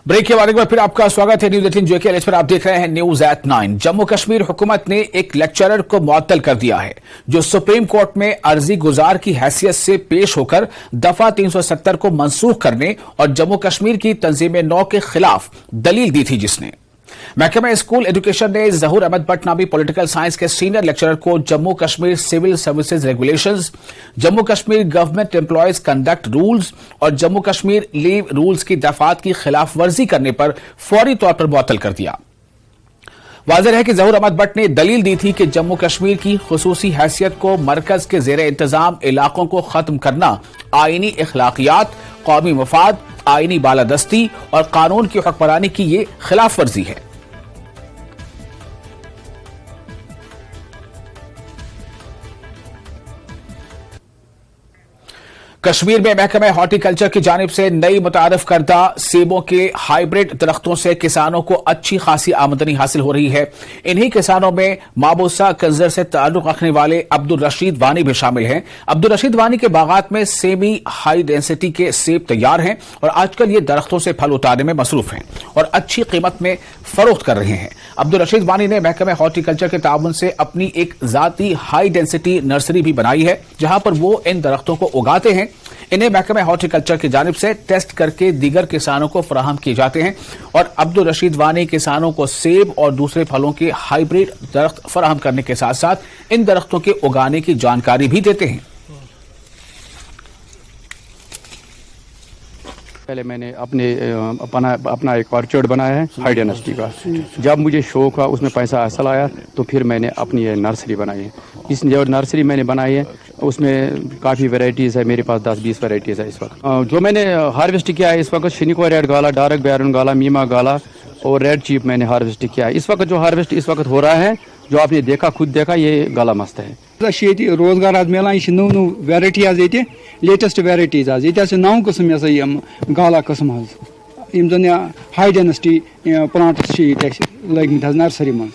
Break के बाद एक बार फिर आपका स्वागत है न्यूज 18 JKL पर। आप देख रहे हैं न्यूज एट 9। जम्मू कश्मीर हुकूमत ने एक लेक्चरर को मुअत्तल कर दिया है जो सुप्रीम कोर्ट में अर्जी गुजार की हैसियत से पेश होकर दफा 370 को मनसूख करने और जम्मू कश्मीर की तंजीम नौ के खिलाफ दलील दी थी, जिसने महकमा स्कूल एजुकेशन ने जहूर अहमद भट्ट नामी पॉलिटिकल साइंस के सीनियर लेक्चरर को Jammu Kashmir civil services regulations, Jammu Kashmir government employees conduct rules और जम्मू कश्मीर लीव रूल्स की दफात की खिलाफ वर्जी करने पर फौरी तौर पर मुअत्तल कर दिया। वाज़ेह है कि जहूर अहमद भट्ट ने दलील दी थी कि जम्मू कश्मीर की खुसूसी हैसियत को मरकज के जेर इंतजाम इलाकों को खत्म करना आईनी इखलाकियात, कौमी मफाद, आईनी बालादस्ती और कानून की हुक्मरानी की ये खिलाफ वर्जी है। कश्मीर में महकमे हॉर्टिकल्चर की जानिब से नई मुतारफ करदा सेबों के हाइब्रिड दरख्तों से किसानों को अच्छी खासी आमदनी हासिल हो रही है। इन्हीं किसानों में माबूसा कंजर से ताल्लुक रखने वाले अब्दुल रशीद वानी भी शामिल हैं। अब्दुल रशीद वानी के बागात में सेमी हाई डेंसिटी के सेब तैयार हैं और आजकल ये दरख्तों से फल उतारने में मसरूफ हैं और अच्छी कीमत में फरोख्त कर रहे हैं। अब्दुल रशीद वानी ने महकमे हॉर्टिकल्चर के ताउन से अपनी एक जाती हाई डेंसिटी नर्सरी भी बनाई है, जहां पर वो इन दरख्तों को उगाते हैं। इन्हें महकमे हॉर्टिकल्चर की जानिब से टेस्ट करके दीगर किसानों को फराहम किए जाते हैं और अब्दुल रशीद वानी किसानों को सेब और दूसरे फलों के हाइब्रिड दरख्त फराहम करने के साथ साथ इन दरख्तों के उगाने की जानकारी भी देते हैं। पहले मैंने अपना एक ऑर्चर्ड बनाया है हाई डेंसिटी का। जब मुझे शौक हुआ, उसमें पैसा हासिल आया, तो फिर मैंने अपनी नर्सरी बनाई है। इस जो नर्सरी मैंने बनाई है उसमें काफ़ी वैरायटीज़ है, मेरे पास 10-20 वैरायटीज़ है इस वक्त। जो मैंने हार्वेस्ट किया है इस वक्त शिनिको रेड गाला, डार्क बैरन गाला, मीमा गाला और रेड चीप मैंने हार्वेस्ट किया है। इस वक्त जो हार्वेस्ट इस वक्त हो रहा है, जो आपने देखा, खुद देखा, ये गाला मस्त है। रोजगार आज मिलान, यह नो नो वैरायटी आज ये लेटेस्ट वैरायटीज आज ये 9 किस्म ये गाला किस्म आज हाई डेंसिटी प्लांट्स लगित नर्सरी मज।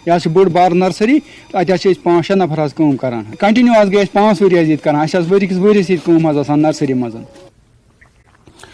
यह बोड़ बार नर्सरी, अत 5-6 नफर काम कर कंटिन्यू आज गए 5 वरी कर वरिस वरिस नर्सरी मज।